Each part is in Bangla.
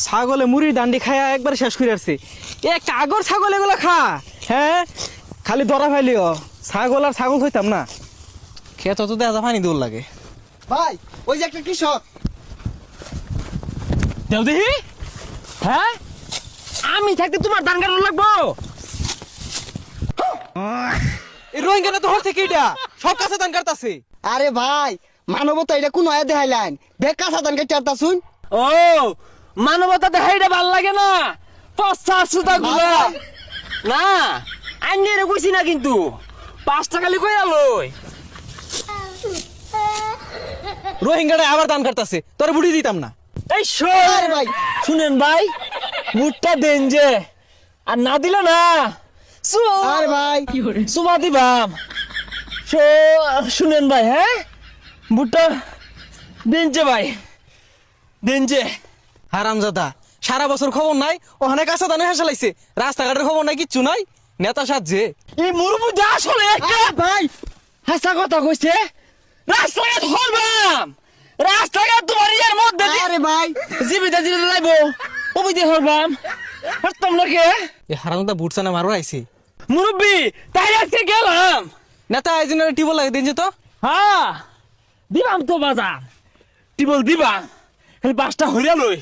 ছাগলে মুড়ির দান্ডি খায়া একবার শেষ করে আসছে। এ কাগর ছাগল এগুলো খা, হ্যাঁ খালি দরা ফাইলিও। ছাগল আর ছাগল হইতাম না, খেত তো দেখা পানি দৌড় লাগে। ভাই ওই যে একটা কৃষক। দেও দেখি। হ্যাঁ আমি থাকতে তোমার ধান কাটা লাগবো? এই রোহিঙ্গা তো হর থেকে এটা সব কাছে দান কাটতাছে। আরে ভাই মানবতা এটা কোন আয়া দেখাইলেন, দেখ কাঁচা ধান কেটে আনতা শুন। ও মানবতা দেখাইটা ভাল লাগে না, পচা সুতা গুলা না। আইনি রে কইছি না কিন্তু 5 টাকা কই আলোই। রোহিঙ্গাটা আবার দান কাটতাছে, তোর বুড়ি দিতাম না। এই শোন আরে ভাই শুনেন ভাই, মুটটা দেন যে, আর না দিলে না আরে ভাই সুমা দিবাম। শুনেন ভাই, হ্যাঁ বুটটা দেন যে ভাই, দেন যে। হারামজাদা সারা বছর খবর নাই, ওখানে কাঁচা দানে হেসে লাইছে, রাস্তাঘাটের খবর নাই, কিচ্ছু নাই। নেতা সাজছে এই মুরুবুদা আসলে একটা আরে ভাই হাসা কথা কইছে। রাস্তাঘাট হরবাম, রাস্তাঘাট তোমার ইয়ার মধ্যে আরে ভাই জীবিত জীবিত লাইবো, ওবিতে হরবাম হরতাম না কে। এই হারামজাদা বুটছে না মারো আইছে। মুরব্বি তাই আজকে গেলাম। নেতা এই জন্য টিবল লাগে দিন যে তো। হ্যাঁ দিবাম তো বাজার, টিবল দিবাম, এই বাসটা হইয়া লই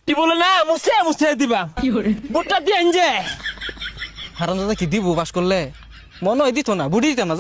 টিবলে না মুছে মুছে দিবাম। বুটটা দিয়ে যে হারামজাদা কি দিব বাস করলে, মনে হয় দিত না, বুড়ি দিতাম না।